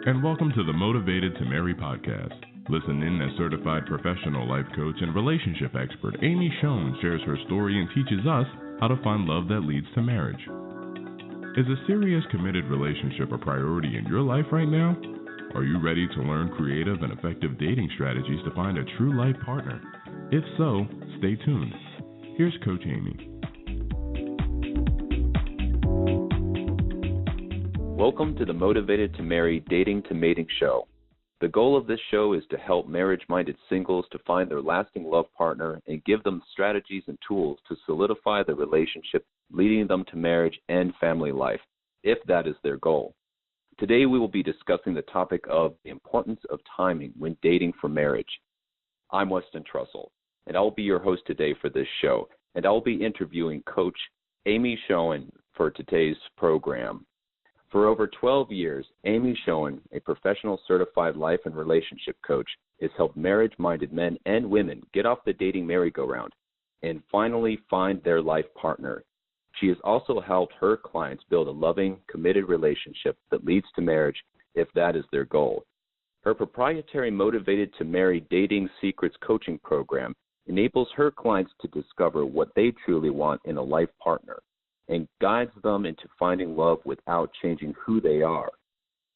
and welcome to the Motivated to Marry podcast. Listen in as certified professional life coach and relationship expert Amy Schoen shares her story and teaches us how to find love that leads to marriage. Is a serious, committed relationship a priority in your life right now? Are you ready to learn creative and effective dating strategies to find a true life partner? If so, stay tuned. Here's Coach Amy. Welcome to the Motivated to Marry Dating to Mating show. The goal of this show is to help marriage-minded singles to find their lasting love partner and give them strategies and tools to solidify the relationship, leading them to marriage and family life, if that is their goal. Today we will be discussing the topic of the importance of timing when dating for marriage. I'm Weston Trussell, and I'll be your host today for this show, and I'll be interviewing Coach Amy Schoen for today's program. For over 12 years, Amy Schoen, a professional certified life and relationship coach, has helped marriage-minded men and women get off the dating merry-go-round and finally find their life partner. She has also helped her clients build a loving, committed relationship that leads to marriage if that is their goal. Her proprietary Motivated to Marry Dating Secrets coaching program enables her clients to discover what they truly want in a life partner and guides them into finding love without changing who they are.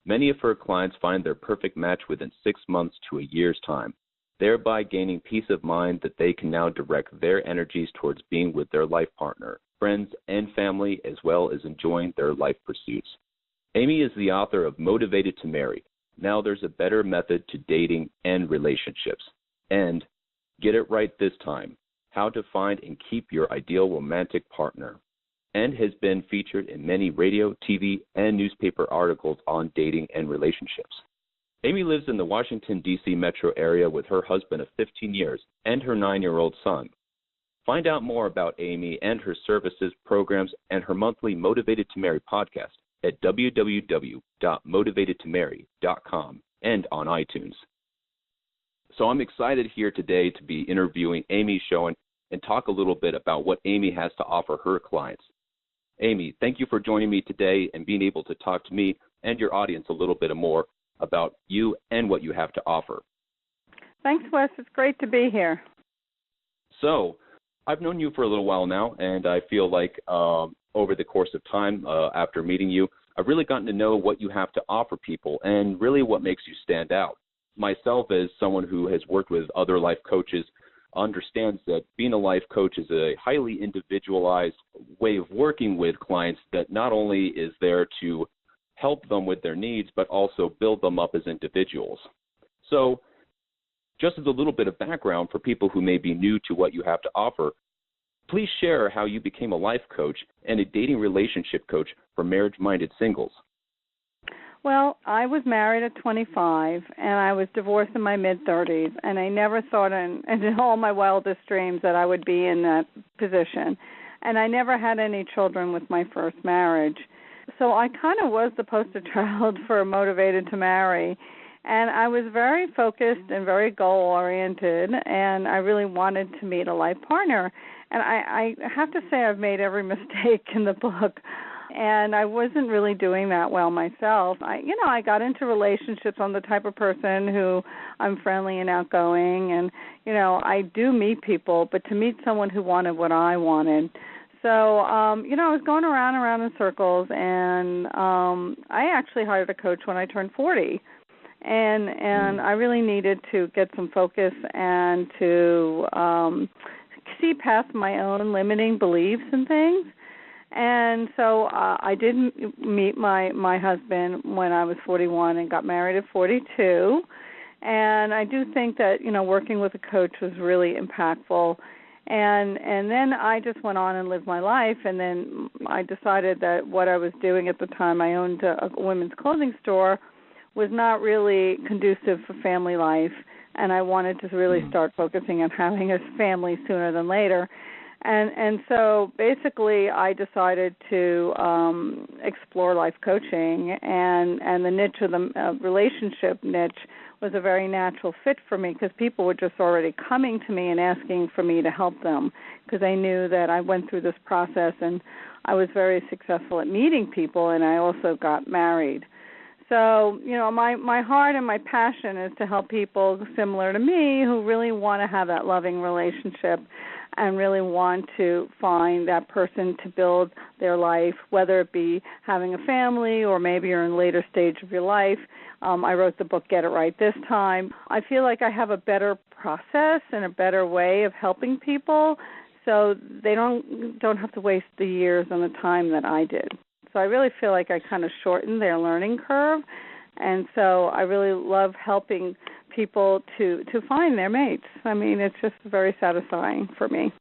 Many of her clients find their perfect match within 6 months to a year's time, thereby gaining peace of mind that they can now direct their energies towards being with their life partner, friends, and family, as well as enjoying their life pursuits. Amy is the author of Motivated to Marry. Now there's a better method to dating and relationships. And Get It Right This Time, How to Find and Keep Your Ideal Romantic Partner, and has been featured in many radio, TV, and newspaper articles on dating and relationships. Amy lives in the Washington, D.C. metro area with her husband of 15 years and her 9-year-old son. Find out more about Amy and her services, programs, and her monthly Motivated to Marry podcast at www.motivatedtomarry.com and on iTunes. So I'm excited here today to be interviewing Amy Schoen and talk a little bit about what Amy has to offer her clients. Amy, thank you for joining me today and being able to talk to me and your audience a little bit more about you and what you have to offer. Thanks, Wes. It's great to be here. So, I've known you for a little while now, and I feel like over the course of time after meeting you, I've really gotten to know what you have to offer people and really what makes you stand out. Myself, as someone who has worked with other life coaches, understands that being a life coach is a highly individualized way of working with clients that not only is there to help them with their needs, but also build them up as individuals. So just as a little bit of background for people who may be new to what you have to offer, please share how you became a life coach and a dating relationship coach for marriage-minded singles. Well, I was married at 25, and I was divorced in my mid-30s, and I never thought in all my wildest dreams that I would be in that position. And I never had any children with my first marriage. So I kind of was the poster child for Motivated to Marry, and I was very focused and very goal-oriented, and I really wanted to meet a life partner. And I have to say I've made every mistake in the book. And I wasn't really doing that well myself. I got into relationships. I'm the type of person who I'm friendly and outgoing, and, I do meet people, but to meet someone who wanted what I wanted. So, I was going around in circles, and I actually hired a coach when I turned 40. And I really needed to get some focus and to see past my own limiting beliefs and things. And so I did meet my husband when I was 41 and got married at 42. And I do think that, working with a coach was really impactful. And then I just went on and lived my life. And then I decided that what I was doing at the time, I owned a women's clothing store, was not really conducive for family life. And I wanted to really start focusing on having a family sooner than later. And so basically I decided to explore life coaching, and the niche of the relationship niche was a very natural fit for me because people were just already coming to me and asking for me to help them because they knew that I went through this process and I was very successful at meeting people, and I also got married. So, my heart and my passion is to help people similar to me who really want to have that loving relationship and really want to find that person to build their life, whether it be having a family or maybe you're in a later stage of your life. I wrote the book, Get It Right This Time. I feel like I have a better process and a better way of helping people so they don't have to waste the years and the time that I did. So I really feel like I kind of shortened their learning curve, and so I really love helping people to find their mates. I mean, it's just very satisfying for me.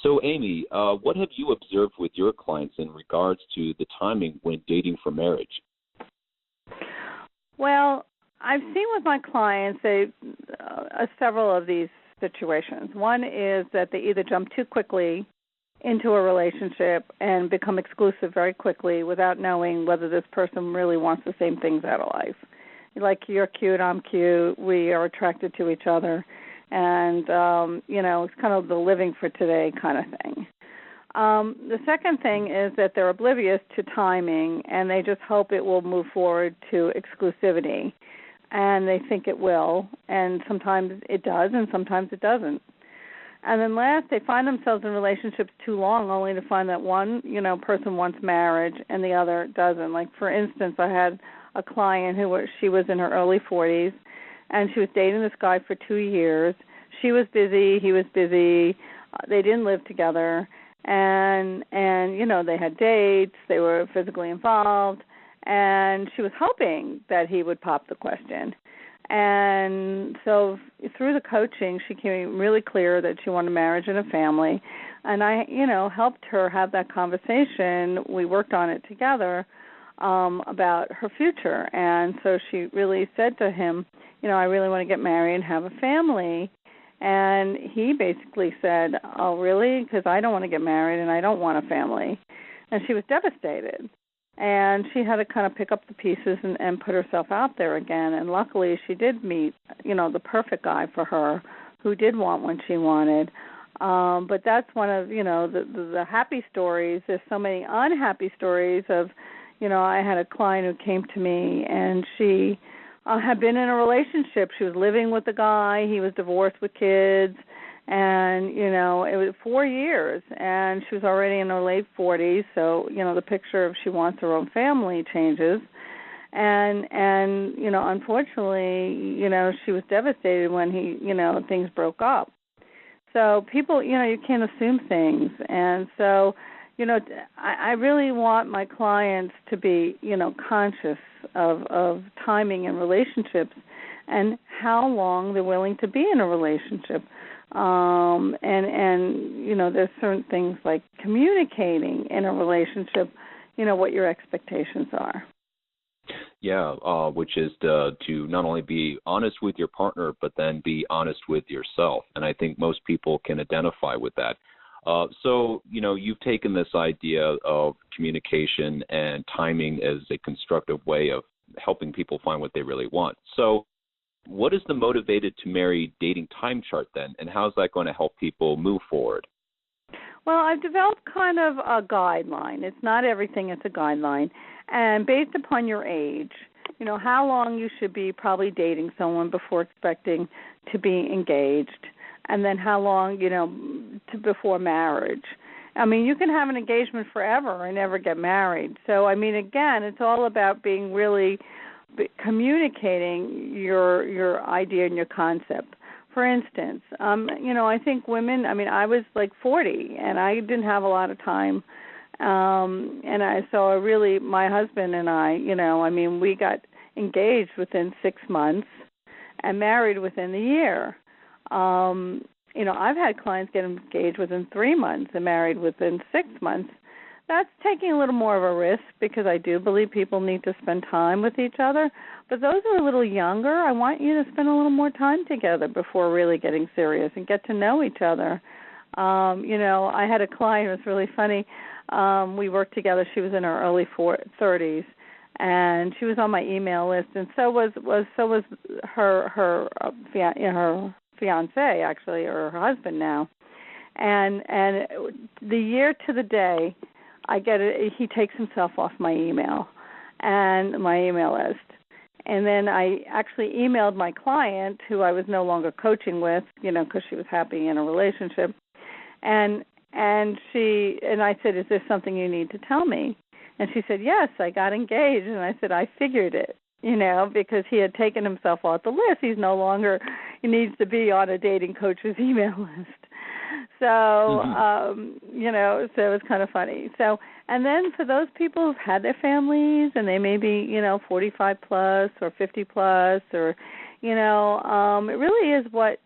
So, Amy, what have you observed with your clients in regards to the timing when dating for marriage? Well, I've seen with my clients several of these situations. One is that they either jump too quickly into a relationship and become exclusive very quickly without knowing whether this person really wants the same things out of life. Like, you're cute, I'm cute, we are attracted to each other, and, it's kind of the living for today kind of thing. The second thing is that they're oblivious to timing, and they just hope it will move forward to exclusivity, and they think it will, and sometimes it does, and sometimes it doesn't. And then last, they find themselves in relationships too long, only to find that one, person wants marriage and the other doesn't. Like, for instance, I had a client she was in her early 40s, and she was dating this guy for 2 years. She was busy, he was busy. They didn't live together, and they had dates. They were physically involved, and she was hoping that he would pop the question. And so through the coaching, she became really clear that she wanted marriage and a family. And I, helped her have that conversation. We worked on it together about her future. And so she really said to him, I really want to get married and have a family. And he basically said, oh, really? Because I don't want to get married and I don't want a family. And she was devastated. And she had to kind of pick up the pieces and put herself out there again. And luckily she did meet, the perfect guy for her who did want what she wanted. But that's one of, the happy stories. There's so many unhappy stories of, I had a client who came to me and she had been in a relationship. She was living with the guy. He was divorced with kids. And, it was 4 years, and she was already in her late 40s, so, the picture of she wants her own family changes. And unfortunately, she was devastated when things broke up. So people, you can't assume things. And so, I really want my clients to be, conscious of timing in relationships and how long they're willing to be in a relationship. There's certain things like communicating in a relationship, what your expectations are. Yeah, which is to not only be honest with your partner, but then be honest with yourself. And I think most people can identify with that. So, you've taken this idea of communication and timing as a constructive way of helping people find what they really want. So what is the motivated to marry dating time chart then, and how is that going to help people move forward? Well, I've developed kind of a guideline. It's not everything, it's a guideline. And based upon your age, how long you should be probably dating someone before expecting to be engaged, and then how long, before marriage. I mean, you can have an engagement forever and never get married. So, again, it's all about being really communicating your idea and your concept. For instance, I think women, I was like 40 and I didn't have a lot of time. My husband and I, we got engaged within 6 months and married within the year. I've had clients get engaged within 3 months and married within 6 months. That's taking a little more of a risk because I do believe people need to spend time with each other. But those who are a little younger, I want you to spend a little more time together before really getting serious and get to know each other. I had a client, it was really funny. We worked together. She was in her early 30s, and she was on my email list, and so was her fiance actually, or her husband now. And the year to the day, I get it. He takes himself off my email, and my email list. And then I actually emailed my client, who I was no longer coaching with, because she was happy in a relationship. And I said, "Is there something you need to tell me?" And she said, "Yes, I got engaged." And I said, "I figured it, because he had taken himself off the list. He needs to be on a dating coach's email list." So, so it was kind of funny. So, and then for those people who've had their families and they may be, 45 plus or 50 plus, or, it really is what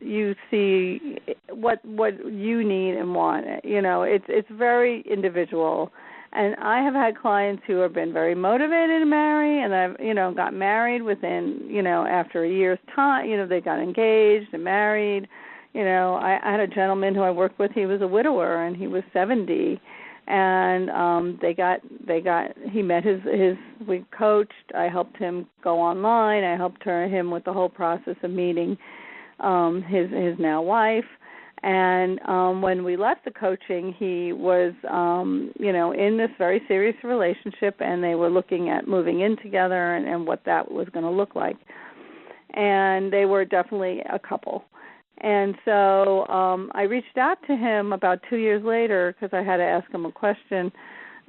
you see, what you need and want. It's very individual. And I have had clients who have been very motivated to marry, and I've, got married within, after a year's time, they got engaged and married. I had a gentleman who I worked with. He was a widower, and he was 70, and he met we coached. I helped him go online. I helped him with the whole process of meeting his now wife. And when we left the coaching, he was, in this very serious relationship, and they were looking at moving in together and what that was going to look like. And they were definitely a couple. And so I reached out to him about 2 years later because I had to ask him a question,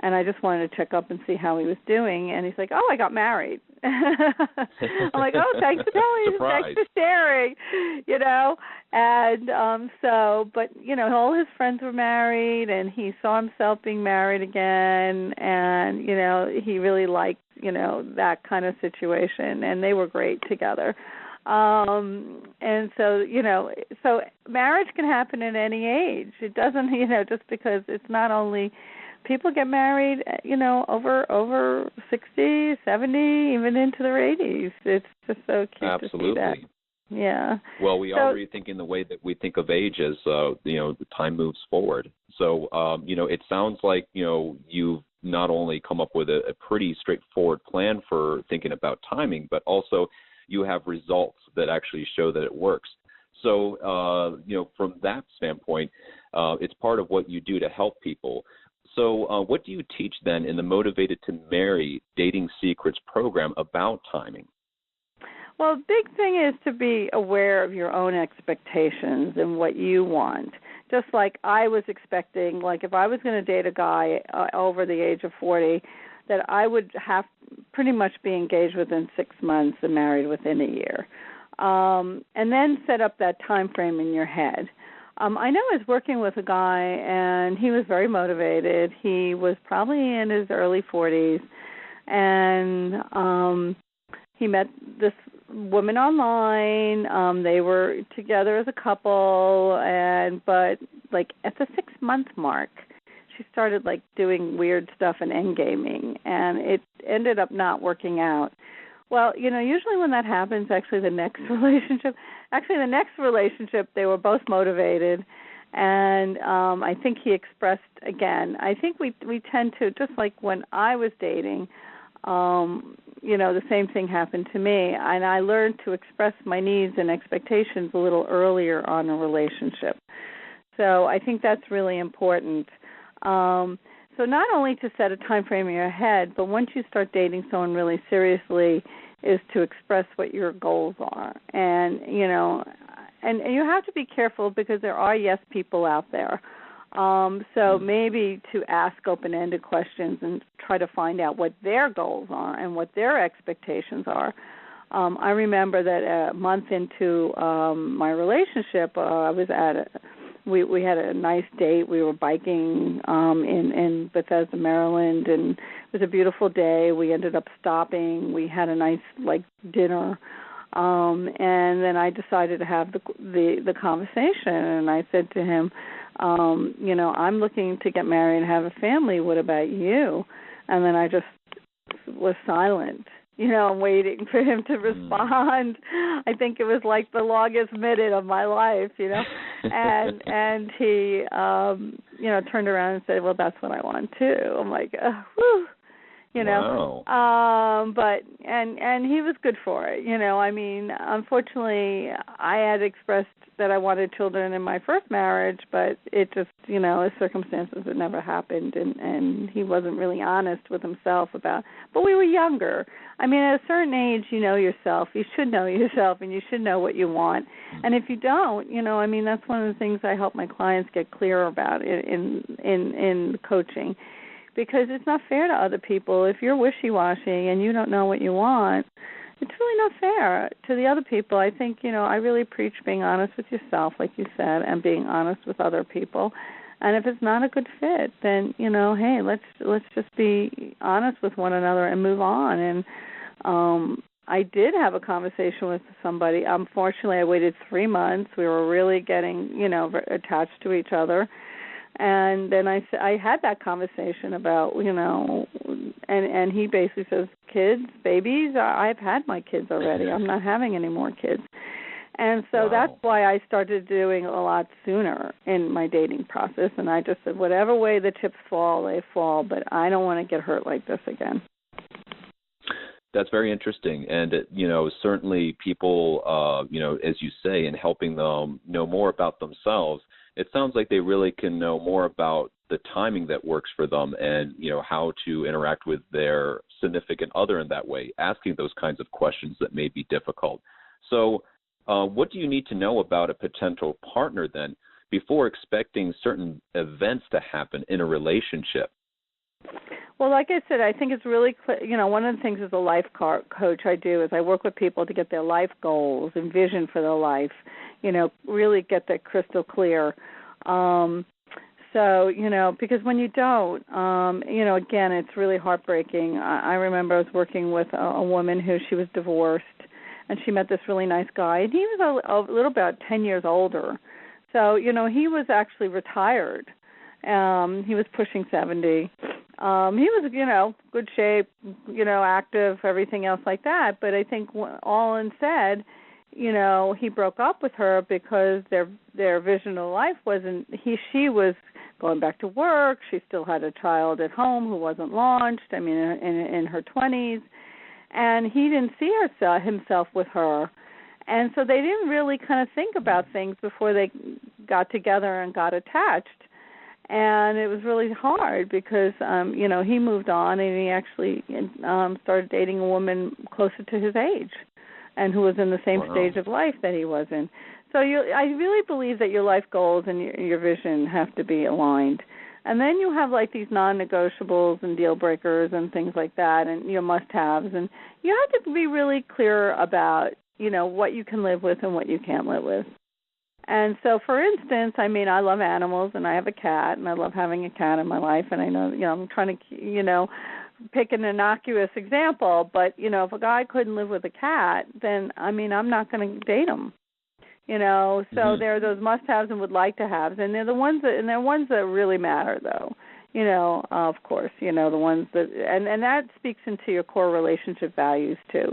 and I just wanted to check up and see how he was doing. And he's like, "Oh, I got married." I'm like, "Oh, thanks for telling me. Thanks for sharing," And but, all his friends were married, and he saw himself being married again, and, he really liked, that kind of situation, and they were great together. And so, so marriage can happen at any age. It doesn't, just because it's not only people get married, over 60, 70, even into their 80s. It's just so cute to see that. Yeah. Well, we are rethinking the way that we think of age as, the time moves forward. So, it sounds like, you've not only come up with a pretty straightforward plan for thinking about timing, but also you have results that actually show that it works. So, from that standpoint, it's part of what you do to help people. So what do you teach then in the Motivated to Marry Dating Secrets program about timing? Well, the big thing is to be aware of your own expectations and what you want. Just like I was expecting, like if I was going to date a guy over the age of 40, that I would have pretty much be engaged within 6 months and married within a year. And then set up that time frame in your head. I know I was working with a guy, and he was very motivated. He was probably in his early 40s, and he met this woman online. They were together as a couple, but like at the 6-month mark, she started like doing weird stuff and endgaming, and it ended up not working out. Well, usually when that happens, the next relationship, they were both motivated, and I think he expressed, again, I think we tend to, just like when I was dating, the same thing happened to me, and I learned to express my needs and expectations a little earlier on a relationship. So I think that's really important. So not only to set a time frame in your head, but once you start dating someone really seriously, is to express what your goals are. And, and you have to be careful because there are yes people out there. So maybe to ask open-ended questions and try to find out what their goals are and what their expectations are. I remember that a month into my relationship, I was we had a nice date. We were biking in Bethesda, Maryland, and it was a beautiful day. We ended up stopping. We had a nice dinner, and then I decided to have the conversation. And I said to him, I'm looking to get married and have a family. What about you? And then I just was silent. I'm waiting for him to respond. I think it was like the longest minute of my life, And he, turned around and said, "Well, that's what I want too." I'm like, whew. you know. Wow. But and he was good for it, you know. I mean, unfortunately, I had expressed that I wanted children in my first marriage, but it just, you know, as circumstances, it never happened, and he wasn't really honest with himself about. But we were younger. I mean, at a certain age, you know yourself. You should know yourself, and you should know what you want. And if you don't, you know, I mean, that's one of the things I help my clients get clear about in coaching. Because it's not fair to other people. If you're wishy-washy and you don't know what you want, it's really not fair to the other people. I think, you know, I really preach being honest with yourself, like you said, and being honest with other people. And if it's not a good fit, then, you know, hey, let's just be honest with one another and move on. And I did have a conversation with somebody. Unfortunately, I waited 3 months. We were really getting, you know, attached to each other. And then I had that conversation about, you know, and he basically says, kids, babies, I've had my kids already. I'm not having any more kids. And so that's why I started doing a lot sooner in my dating process. And I just said, whatever way the chips fall, they fall, but I don't want to get hurt like this again. That's very interesting. And, you know, certainly people, you know, as you say, in helping them know more about themselves, it sounds like they really can know more about the timing that works for them and, you know, how to interact with their significant other in that way, asking those kinds of questions that may be difficult. So what do you need to know about a potential partner then before expecting certain events to happen in a relationship? Well, like I said, I think it's really clear. You know, one of the things as a life coach I do is I work with people to get their life goals and vision for their life, you know, really get that crystal clear. So, you know, because when you don't, you know, again, it's really heartbreaking. I remember I was working with a woman who she was divorced, and she met this really nice guy, and he was a little about 10 years older. So, you know, he was actually retired. He was pushing 70. He was, you know, good shape, you know, active, everything else like that. But I think all in said, you know, he broke up with her because their vision of life wasn't. She was going back to work. She still had a child at home who wasn't launched. I mean, in her 20s, and he didn't see himself with her. And so they didn't really kind of think about things before they got together and got attached. And it was really hard because, you know, he moved on and he actually started dating a woman closer to his age and who was in the same stage of life that he was in. So I really believe that your life goals and your vision have to be aligned. And then you have like these non-negotiables and deal breakers and things like that and your must-haves. And you have to be really clear about, you know, what you can live with and what you can't live with. And so, for instance, I mean, I love animals, and I have a cat, and I love having a cat in my life. And I know, you know, I'm trying to, you know, pick an innocuous example, but, you know, if a guy couldn't live with a cat, then, I mean, I'm not going to date him. You know, so there are those must-haves and would like to haves, and they're ones that really matter, though. You know, of course, you know, the ones that, and that speaks into your core relationship values too.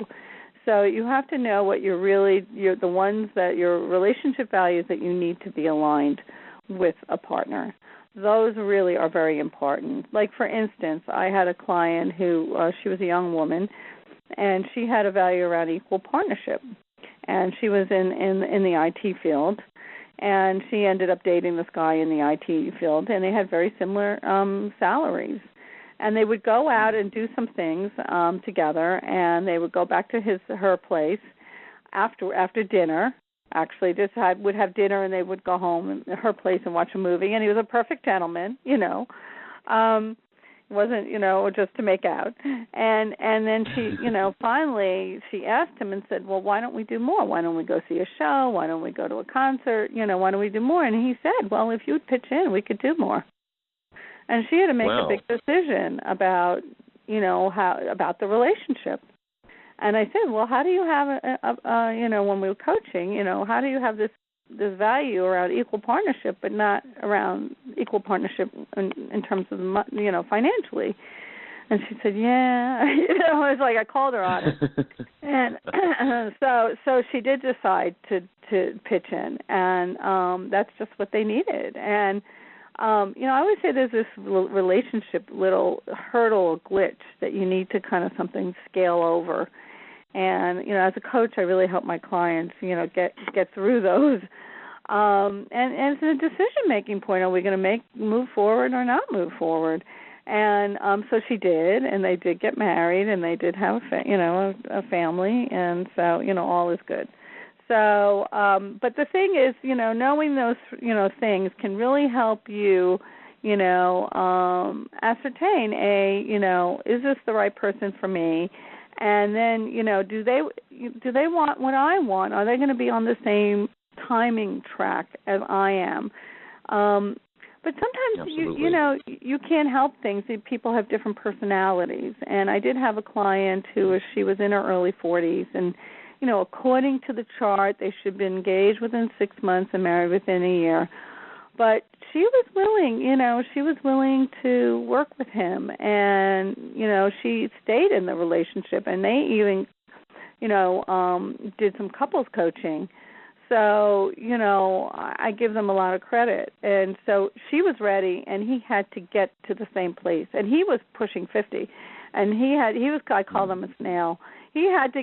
So you have to know what the ones that your relationship values that you need to be aligned with a partner. Those really are very important. Like, for instance, I had a client who, she was a young woman, and she had a value around equal partnership. And she was in the IT field, and she ended up dating this guy in the IT field, and they had very similar salaries. And they would go out and do some things together, and they would go back to her place after dinner. Actually, would have dinner, and they would go home at her place and watch a movie. And he was a perfect gentleman, you know. It wasn't, you know, just to make out. And then she, you know, finally she asked him and said, well, why don't we do more? Why don't we go see a show? Why don't we go to a concert? You know, why don't we do more? And he said, well, if you'd pitch in, we could do more. And she had to make a big decision about, you know, about the relationship. And I said, well, how do you have, you know, when we were coaching, you know, how do you have this value around equal partnership, but not around equal partnership in terms of, you know, financially? And she said, yeah. You know, it was like I called her on it. And so she did decide to pitch in, and that's just what they needed. And I always say there's this relationship little hurdle or glitch that you need to kind of something scale over. And, as a coach, I really help my clients, get through those. And it's a decision-making point. Are we going to move forward or not move forward? And so she did, and they did get married, and they did have a family, and so all is good. So, but the thing is, knowing those things can really help you, ascertain is this the right person for me? And then do they want what I want? Are they going to be on the same timing track as I am? But sometimes you can't help things. People have different personalities. And I did have a client she was in her early 40s, and according to the chart, they should be engaged within 6 months and married within a year. But she was willing to work with him, and she stayed in the relationship, and they even did some couples coaching. So, I give them a lot of credit. And so she was ready, and he had to get to the same place. And he was pushing 50, and I call them a snail. He had to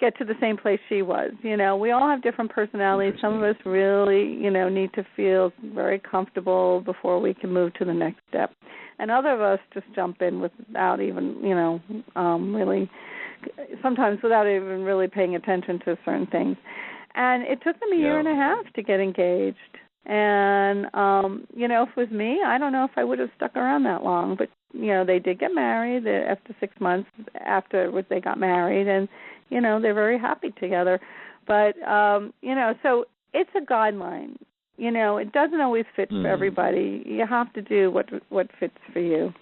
get to the same place she was. We all have different personalities. Some of us really, need to feel very comfortable before we can move to the next step. And other of us just jump in without even, really, sometimes without even really paying attention to certain things. And it took them a year and a half to get engaged. And, if it was me, I don't know if I would have stuck around that long. But, they did get married after 6 months after they got married. And, they're very happy together. But, so it's a guideline. It doesn't always fit for everybody. You have to do what fits for you.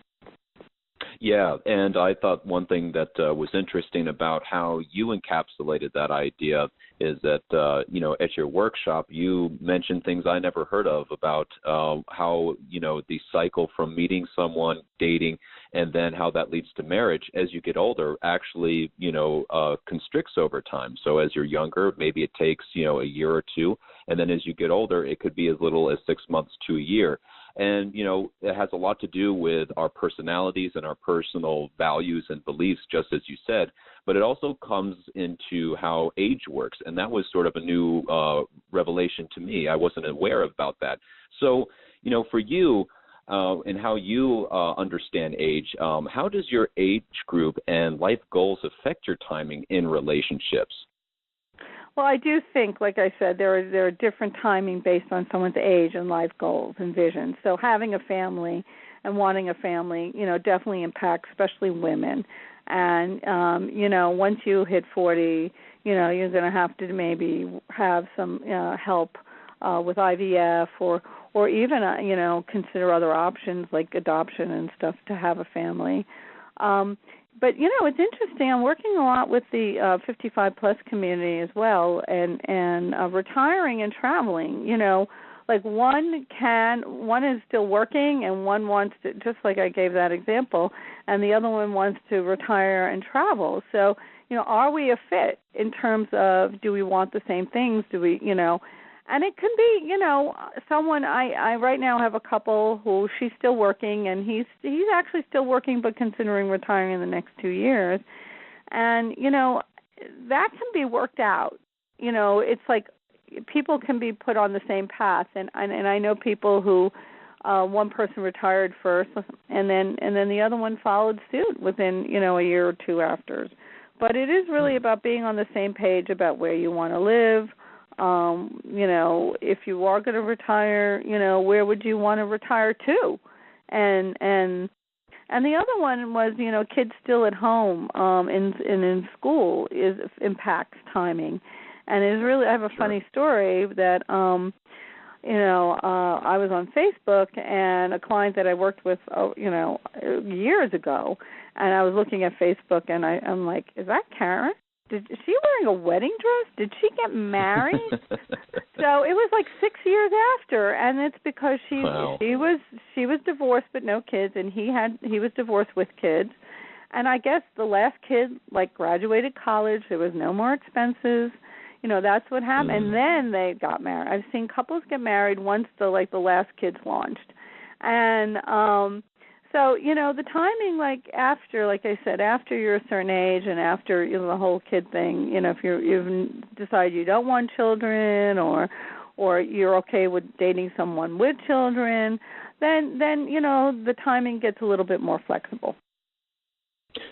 Yeah, and I thought one thing that was interesting about how you encapsulated that idea is that, at your workshop, you mentioned things I never heard of about how, the cycle from meeting someone, dating, and then how that leads to marriage as you get older actually, constricts over time. So as you're younger, maybe it takes, a year or two, and then as you get older, it could be as little as 6 months to a year. And, it has a lot to do with our personalities and our personal values and beliefs, just as you said, but it also comes into how age works. And that was sort of a new revelation to me. I wasn't aware about that. So, for you and how you understand age, how does your age group and life goals affect your timing in relationships? Well, I do think, like I said, there are different timing based on someone's age and life goals and visions. So having a family and wanting a family, definitely impacts, especially women. And, once you hit 40, you're going to have to maybe have some help with IVF or even, consider other options like adoption and stuff to have a family. But, it's interesting. I'm working a lot with the 55-plus community as well, and retiring and traveling. Like one is still working, and one wants to, just like I gave that example, and the other one wants to retire and travel. So, are we a fit in terms of, do we want the same things? Do we, and it can be, someone, I right now have a couple who she's still working, and he's actually still working but considering retiring in the next 2 years. And, that can be worked out. It's like people can be put on the same path. And I know people who one person retired first and then the other one followed suit within, a year or two after. But it is really about being on the same page about where you want to live. If you are going to retire, where would you want to retire to? And the other one was, kids still at home in school impacts timing. And it's really, I have a funny story that, I was on Facebook, and a client that I worked with, years ago, and I was looking at Facebook, and I'm like, is that Karen? Is she wearing a wedding dress? Did she get married? So it was like 6 years after, and it's because she was divorced but no kids, and he was divorced with kids, and I guess the last kid graduated college. There was no more expenses. That's what happened. And then they got married. I've seen couples get married once the last kids launched. And so, the timing, like I said, after you're a certain age and after, the whole kid thing, if you've decided you don't want children or you're okay with dating someone with children, then the timing gets a little bit more flexible.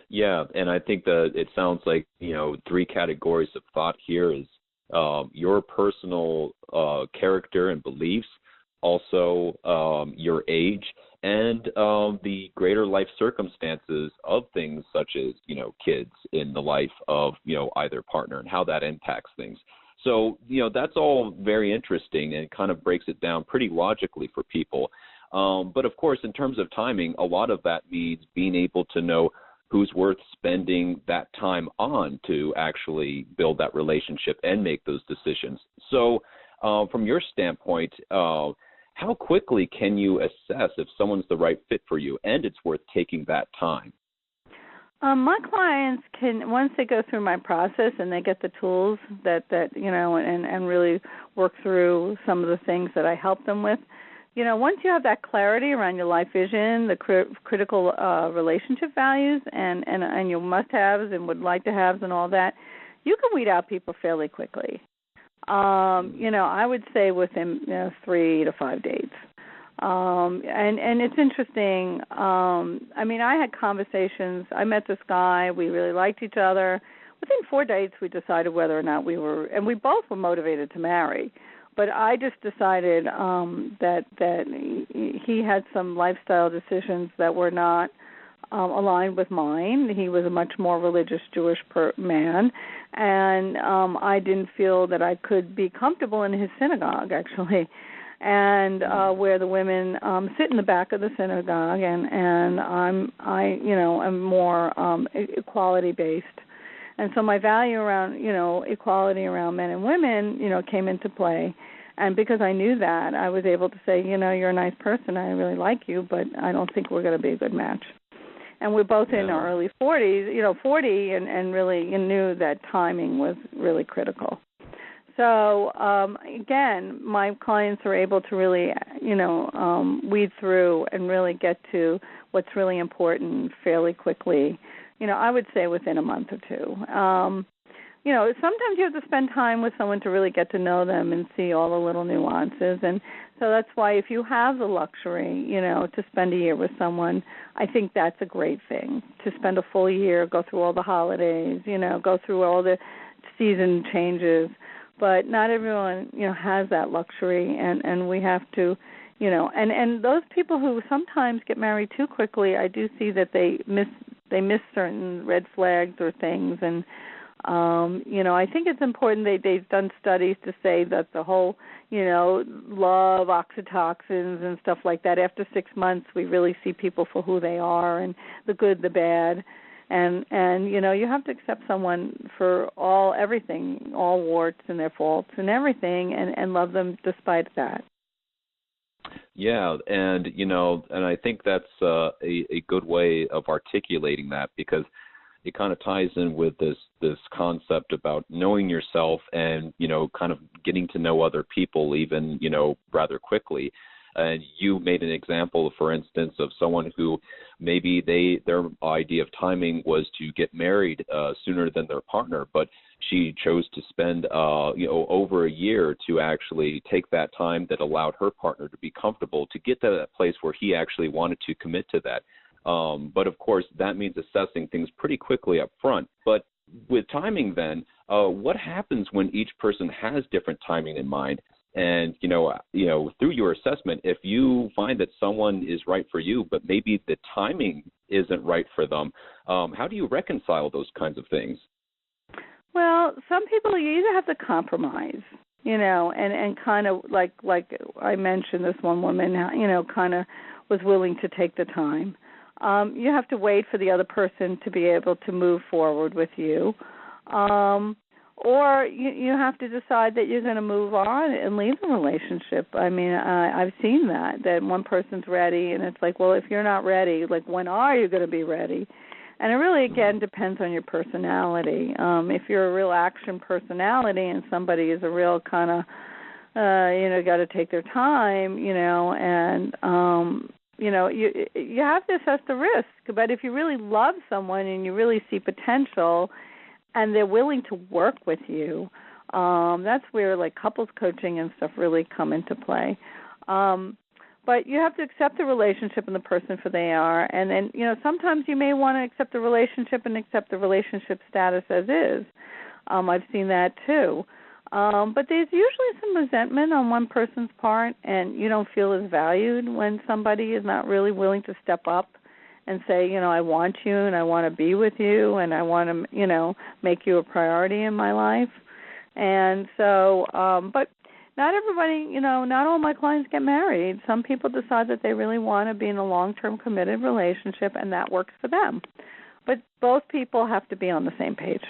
Yeah, and I think that it sounds like, three categories of thought here is your personal character and beliefs, also your age, and the greater life circumstances of things such as, kids in the life of, either partner and how that impacts things. So, that's all very interesting and kind of breaks it down pretty logically for people. But, of course, in terms of timing, a lot of that means being able to know who's worth spending that time on to actually build that relationship and make those decisions. So from your standpoint, how quickly can you assess if someone's the right fit for you and it's worth taking that time? My clients can, once they go through my process and they get the tools that and really work through some of the things that I help them with, once you have that clarity around your life vision, the critical relationship values and your must-haves and would like to haves and all that, you can weed out people fairly quickly. I would say within 3 to 5 dates. And it's interesting. I had conversations. I met this guy. We really liked each other. Within 4 dates, we decided whether or not and we both were motivated to marry. But I just decided that he had some lifestyle decisions that were not aligned with mine. He was a much more religious Jewish man, and I didn't feel that I could be comfortable in his synagogue, actually, and where the women sit in the back of the synagogue, and I'm more equality based. And so my value around, equality around men and women, came into play. And because I knew that, I was able to say, you're a nice person. I really like you, but I don't think we're going to be a good match. And we're both in our early 40s, 40, and really knew that timing was really critical. So, again, my clients are able to really, weed through and really get to what's really important fairly quickly. I would say within a month or two. Sometimes you have to spend time with someone to really get to know them and see all the little nuances. And so that's why if you have the luxury, to spend a year with someone, I think that's a great thing, to spend a full year, go through all the holidays, go through all the season changes. But not everyone, has that luxury, and we have to, and those people who sometimes get married too quickly, I do see that they miss certain red flags or things, and I think it's important. They've done studies to say that the whole, love, oxytocins and stuff like that. After 6 months, we really see people for who they are, and the good, the bad, and you have to accept someone for everything, all warts and their faults and everything, and love them despite that. Yeah, and I think that's a good way of articulating that, because it kind of ties in with this concept about knowing yourself and kind of getting to know other people even rather quickly. And you made an example, for instance, of someone who maybe their idea of timing was to get married sooner than their partner, but she chose to spend over a year to actually take that time that allowed her partner to be comfortable to get to that place where he actually wanted to commit to that. But of course, that means assessing things pretty quickly up front. But with timing, then, what happens when each person has different timing in mind? And through your assessment, if you find that someone is right for you, but maybe the timing isn't right for them, how do you reconcile those kinds of things? Well, some people, you either have to compromise, and kind of like I mentioned, this one woman, kind of was willing to take the time. You have to wait for the other person to be able to move forward with you. Or you have to decide that you're going to move on and leave the relationship. I mean, I've seen that one person's ready, and it's like, well, if you're not ready, like, when are you going to be ready? And it really, again, depends on your personality. If you're a real action personality and somebody is a real kind of, got to take their time, and you have to assess the risk. But if you really love someone and you really see potential, and they're willing to work with you, that's where like couples coaching and stuff really come into play. But you have to accept the relationship and the person for they are, and then sometimes you may want to accept the relationship and accept the relationship status as is. I've seen that too. But there's usually some resentment on one person's part, and you don't feel as valued when somebody is not really willing to step up and say, I want you and I want to be with you and I want to, make you a priority in my life. And so, but not everybody, not all my clients get married. Some people decide that they really want to be in a long-term committed relationship, and that works for them. But both people have to be on the same page.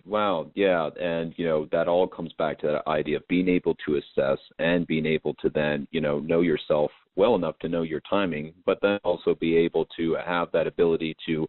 Wow, yeah, and, that all comes back to that idea of being able to assess and being able to then, know yourself well enough to know your timing, but then also be able to have that ability to,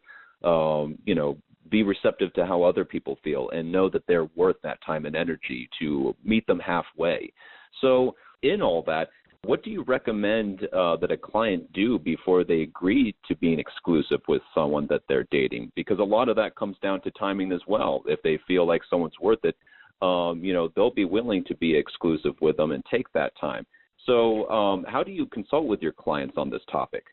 be receptive to how other people feel and know that they're worth that time and energy to meet them halfway. So in all that, what do you recommend that a client do before they agree to being exclusive with someone that they're dating? Because a lot of that comes down to timing as well. If they feel like someone's worth it, they'll be willing to be exclusive with them and take that time. So how do you consult with your clients on this topic?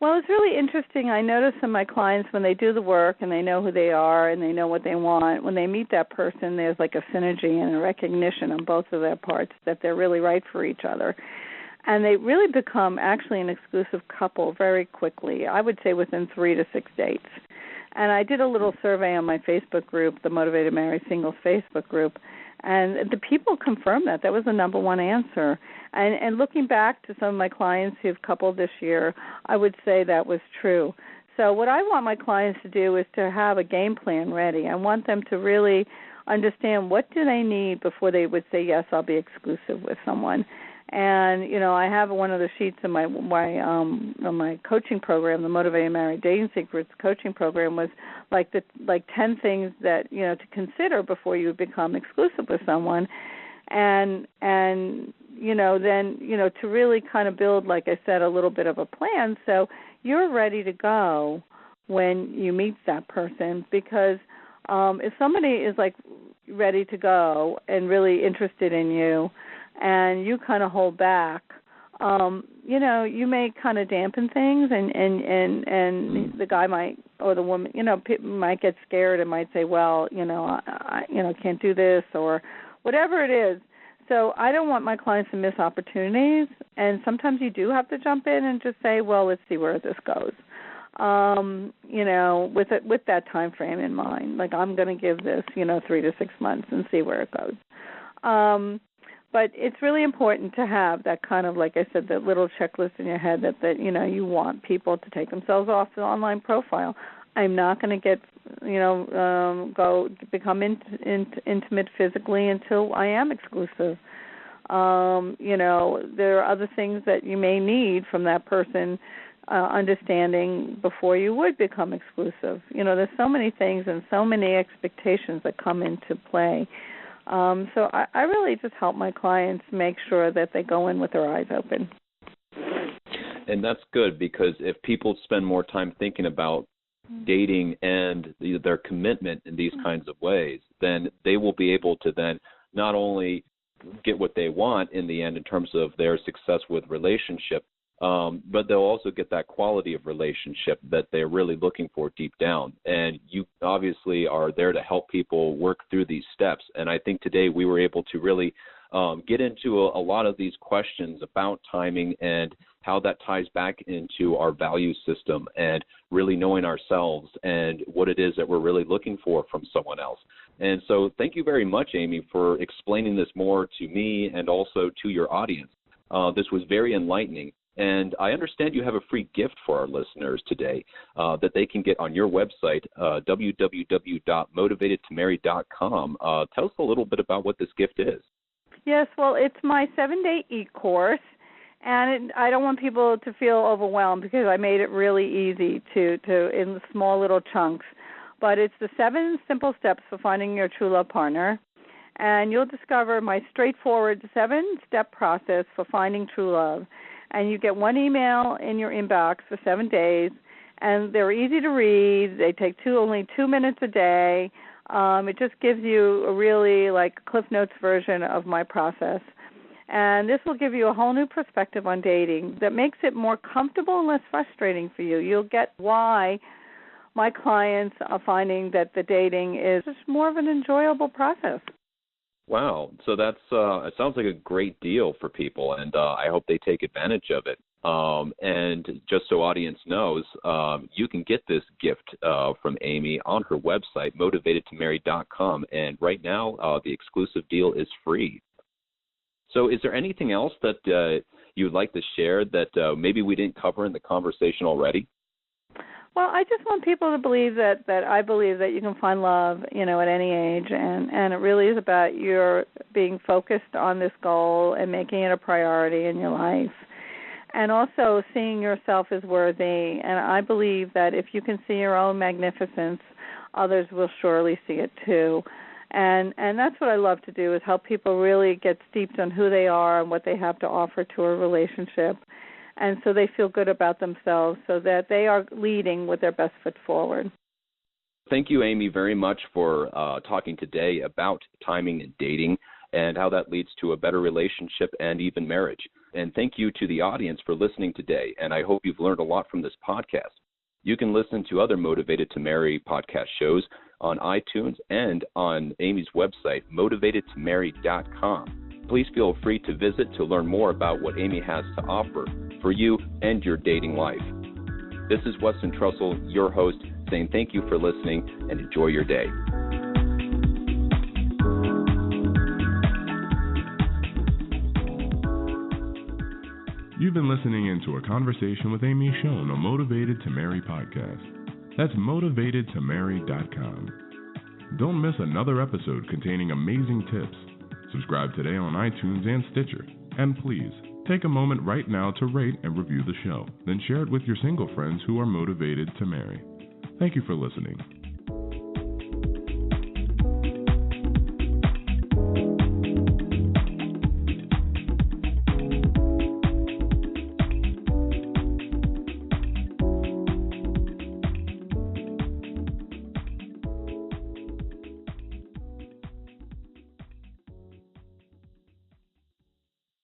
Well, it's really interesting. I notice in my clients when they do the work and they know who they are and they know what they want, when they meet that person, there's like a synergy and a recognition on both of their parts that they're really right for each other. And they really become actually an exclusive couple very quickly, I would say within 3 to 6 dates. And I did a little survey on my Facebook group, the Motivated Married Singles Facebook group, and the people confirmed that. That was the number one answer. And looking back to some of my clients who've coupled this year, I would say that was true. So what I want my clients to do is to have a game plan ready. I want them to really understand what do they need before they would say, yes, I'll be exclusive with someone. And, I have one of the sheets in my coaching program, the Motivated Married Dating Secrets coaching program, was like 10 things that, to consider before you become exclusive with someone. And then, to really kind of build, like I said, a little bit of a plan so you're ready to go when you meet that person. Because if somebody is like ready to go and really interested in you, and you kind of hold back, you may kind of dampen things, and the guy might, or the woman, might get scared and might say, well, I can't do this or whatever it is. So I don't want my clients to miss opportunities, and sometimes you do have to jump in and just say, well, let's see where this goes. With that time frame in mind, like I'm going to give this, 3 to 6 months and see where it goes. But it's really important to have that kind of, like I said, that little checklist in your head that you want people to take themselves off the online profile. I'm not going to get, become intimate physically until I am exclusive. There are other things that you may need from that person, understanding before you would become exclusive. There's so many things and so many expectations that come into play. So I really just help my clients make sure that they go in with their eyes open. And that's good, because if people spend more time thinking about dating and their commitment in these kinds of ways, then they will be able to then not only get what they want in the end in terms of their success with relationship, but they'll also get that quality of relationship that they're really looking for deep down. And you obviously are there to help people work through these steps. And I think today we were able to really get into a lot of these questions about timing and how that ties back into our value system and really knowing ourselves and what it is that we're really looking for from someone else. And so thank you very much, Amy, for explaining this more to me and also to your audience. This was very enlightening. And I understand you have a free gift for our listeners today that they can get on your website, www.motivatedtomarry.com. Tell us a little bit about what this gift is. Yes, well, it's my 7-day e-course, and I don't want people to feel overwhelmed because I made it really easy to in small little chunks. But it's the 7 simple steps for finding your true love partner, and you'll discover my straightforward 7-step process for finding true love. and you get one email in your inbox for 7 days, and they're easy to read. They take only 2 minutes a day. It just gives you a really like Cliff Notes version of my process. And this will give you a whole new perspective on dating that makes it more comfortable and less frustrating for you. You'll get why my clients are finding that the dating is just more of an enjoyable process. Wow. So that's it sounds like a great deal for people, and I hope they take advantage of it. And just so audience knows, you can get this gift from Amy on her website, motivatedtomarry.com, and right now the exclusive deal is free. So is there anything else that you'd like to share that maybe we didn't cover in the conversation already? Well, I just want people to believe that I believe that you can find love, at any age, and it really is about your being focused on this goal and making it a priority in your life, and also seeing yourself as worthy. And I believe that if you can see your own magnificence, others will surely see it too. And that's what I love to do, is help people really get steeped on who they are and what they have to offer to a relationship, and so they feel good about themselves so that they are leading with their best foot forward. Thank you, Amy, very much for talking today about timing and dating and how that leads to a better relationship and even marriage. And thank you to the audience for listening today, and I hope you've learned a lot from this podcast. You can listen to other Motivated to Marry podcast shows on iTunes and on Amy's website, motivatedtomarry.com. Please feel free to visit to learn more about what Amy has to offer for you and your dating life. This is Weston Trussell, your host, saying thank you for listening and enjoy your day. You've been listening into a conversation with Amy Schoen on Motivated to Marry podcast. That's motivatedtomarry.com. Don't miss another episode containing amazing tips. Subscribe today on iTunes and Stitcher. And please, take a moment right now to rate and review the show. Then share it with your single friends who are motivated to marry. Thank you for listening.